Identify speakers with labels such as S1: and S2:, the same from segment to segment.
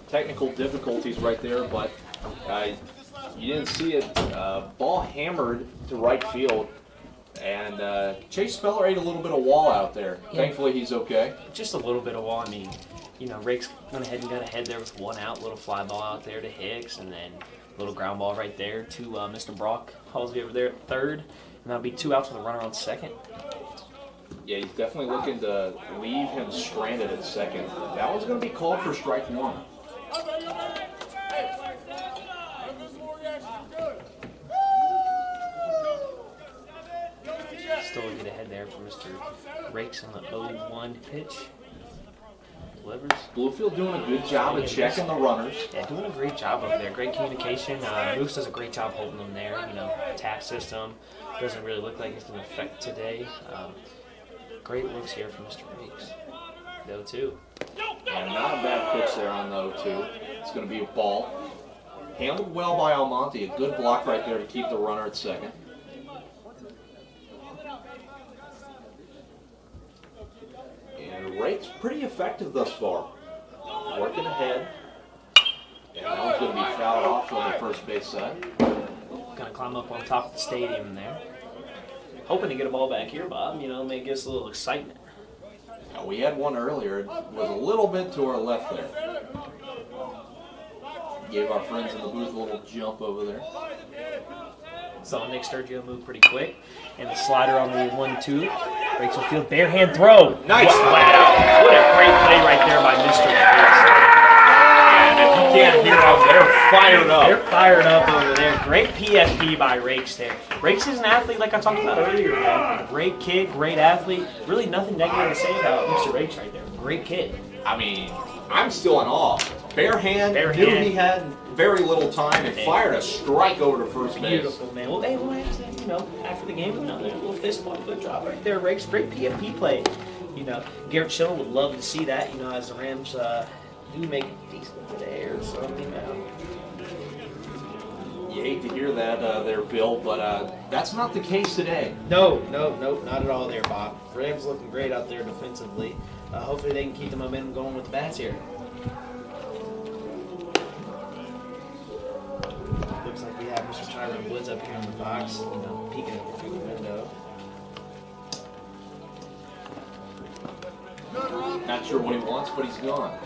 S1: technical difficulties right there, but you didn't see it. Ball hammered to right field, and Chase Speller ate a little bit of wall out there. Yeah. Thankfully, he's okay.
S2: Just a little bit of wall. I mean, you know, Rakes went ahead and got ahead there with 1 out, little fly ball out there to Hicks, and then a little ground ball right there to Mr. Brock Halsey over there at third, and that'll be 2 outs with a runner on second.
S1: Yeah, he's definitely looking to leave him stranded at second. That one's going to be called for strike 1.
S2: Still a get ahead there for Mr. Rakes on the 0-1 pitch. Delivers.
S1: Bluefield doing a good job of checking the runners.
S2: Yeah, doing a great job over there. Great communication. Moose does a great job holding them there. You know, tap system doesn't really look like it's going to affect today. Great looks here from Mr. Rakes. The 0-2.
S1: And not a bad pitch there on the 0-2. It's going to be a ball. Handled well by Almonte. A good block right there to keep the runner at second. And Rakes pretty effective thus far. Working ahead. And that one's going to be fouled off on the first base side.
S2: Going to climb up on top of the stadium there. Hoping to get a ball back here, Bob. You know, maybe give us a little excitement.
S1: Now, we had one earlier. It was a little bit to our left there. Gave our friends in the booth a little jump over there.
S2: Saw Nick Sturgio move pretty quick. And the slider on the 1-2. Rakes will field, bare hand throw.
S1: Nice.
S2: Wow. What a great play right there by Mr. Rakes.
S1: And if you can't hear them, they're fired up.
S2: They're fired up over there. Great PFP by Rakes there. Rakes is an athlete like I talked about earlier, man. Great kid, great athlete. Really nothing negative to say about Mr. Rakes right there. Great kid.
S1: I mean, I'm still in awe. Bare hand, knew he had very little time and fired a strike over to first base.
S2: Beautiful, man. Well, hey, you know, after the game, you know, there's a little fist bump, good job right there, Rakes. Great PFP play. You know, Garrett Schillen would love to see that, you know, as the Rams do make a decent today or something now.
S1: You hate to hear that there, Bill, but that's not the case today.
S2: No, not at all there, Bob. Rams looking great out there defensively. Hopefully they can keep the momentum going with the bats here. Looks like we have Mr. Tyron Woods up here in the box, you know, peeking through the window.
S1: Not sure what he wants, but he's gone.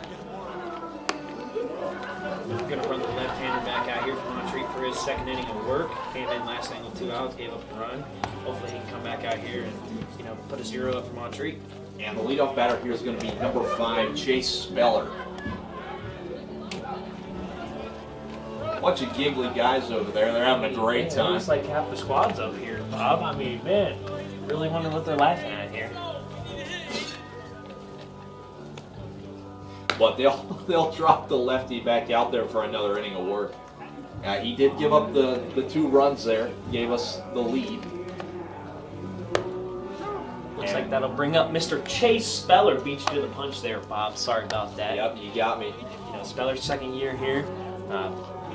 S2: We're going to run the left-hander back out here for Montreat for his second inning of work. Came in last inning with 2 outs, gave up a run. Hopefully he can come back out here and, you know, put a 0 up for Montreat.
S1: And the leadoff batter here is going to be number 5, Chase Speller. Bunch of giggly guys over there. They're having a great time.
S2: It looks like half the squad's up here, Bob. I mean, man, really wonder what they're laughing at here.
S1: But they'll drop the lefty back out there for another inning of work. He did give up the 2 runs there, gave us the lead.
S2: Looks like that'll bring up Mr. Chase Speller. Beat you to the punch there, Bob. Sorry about that.
S1: Yep, you got me.
S2: You know, Speller's second year here.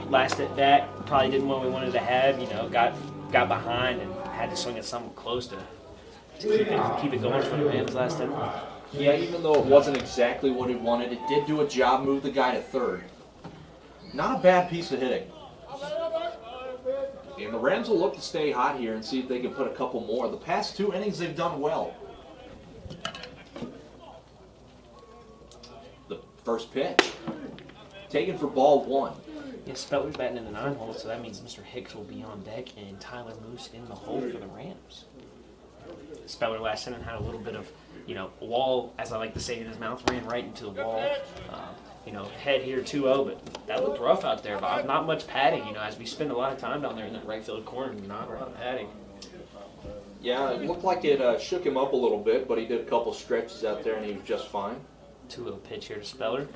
S2: Last at bat, probably didn't what we wanted to have. You know, got behind and had to swing at something close to keep it going for the Rams last at bat.
S1: Yeah, even though it wasn't exactly what he wanted, it did do a job, move the guy to third. Not a bad piece of hitting. And the Rams will look to stay hot here and see if they can put a couple more. The past 2 innings, they've done well. The first pitch, taken for ball 1.
S2: Yeah, Speller's batting in the 9 hole, so that means Mr. Hicks will be on deck and Tyler Moose in the hole for the Rams. Speller last inning had a little bit of, you know, wall, as I like to say in his mouth, ran right into the wall. You know, head here 2-0, but that looked rough out there, Bob. Not much padding, you know, as we spend a lot of time down there in that right field corner, not a lot of padding.
S1: Yeah, it looked like it shook him up a little bit, but he did a couple stretches out there and he was just fine.
S2: 2-0 pitch here to Speller.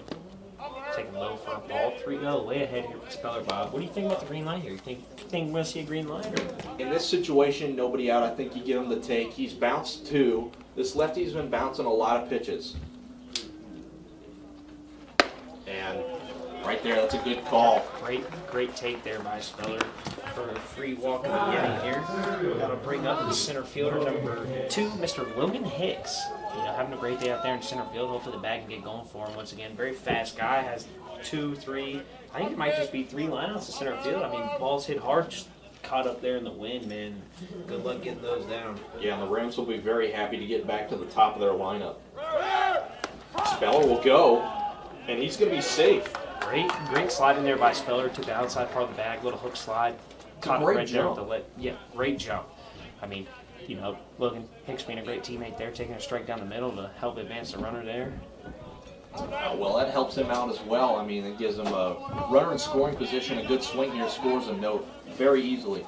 S2: Taking low for a ball, 3-0, way ahead here for Speller, Bob. What do you think about the green light here? You think we're going to see a green light? Or?
S1: In this situation, nobody out. I think you give him the take. He's bounced 2. This lefty's been bouncing a lot of pitches. And right there, that's a good call.
S2: Great take there by Speller for a free walk in the inning here. That'll bring up the center fielder, number 2, Mr. Logan Hicks. having a great day out there in center field. Hopefully the bag can get going for him once again. Very fast guy, has 2, 3. I think it might just be 3 lineouts to center field. I mean, balls hit hard, just caught up there in the wind, man. Good luck getting those down.
S1: Yeah, and the Rams will be very happy to get back to the top of their lineup. Speller will go, and he's going to be safe.
S2: Great slide in there by Speller. Took the outside part of the bag, little hook slide. Caught it right there with the lip. Yeah, great jump. I mean, Logan Hicks being a great teammate there, taking a strike down the middle to help advance the runner there.
S1: Well, that helps him out as well. I mean, it gives him a runner in scoring position. A good swing here scores a note very easily.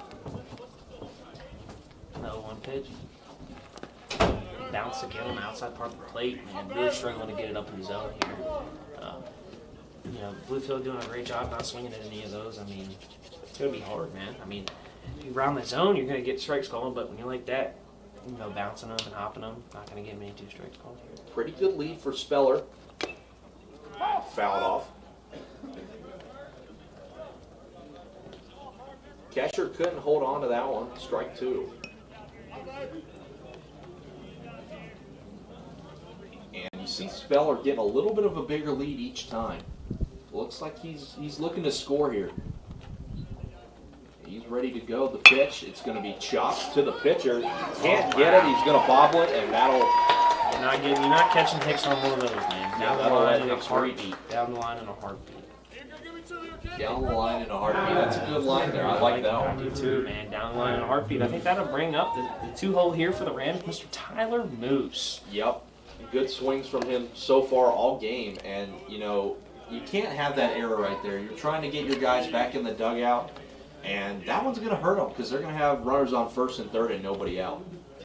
S2: Another 1 pitch. Bounce again on the outside part of the plate, man. Really struggling to get it up in the zone here. Bluefield doing a great job not swinging at any of those. I mean, it's going to be hard, man. I mean, if you round the zone, you're going to get strikes going, but when you're like that, bouncing them and hopping them, not going to get many 2 strikes called here.
S1: Pretty good lead for Speller. Fouled off. Catcher couldn't hold on to that one. Strike 2. And you see Speller getting a little bit of a bigger lead each time. Looks like he's looking to score here. He's ready to go. The pitch, it's going to be chopped to the pitcher. Can't get it. He's going to bobble it, and that'll...
S2: You're not catching Hicks on one of those, man. Down the line in a heartbeat.
S1: Reach.
S2: Down the line in a heartbeat.
S1: Down the line in a heartbeat. That's a good line there. I like that
S2: I
S1: one.
S2: do too, man. Down the line in a heartbeat. I think that'll bring up the 2-hole here for the Rams, Mr. Tyler Moose.
S1: Yep. Good swings from him so far all game, and you can't have that error right there. You're trying to get your guys back in the dugout, and that one's going to hurt them because they're going to have runners on first and third and nobody out.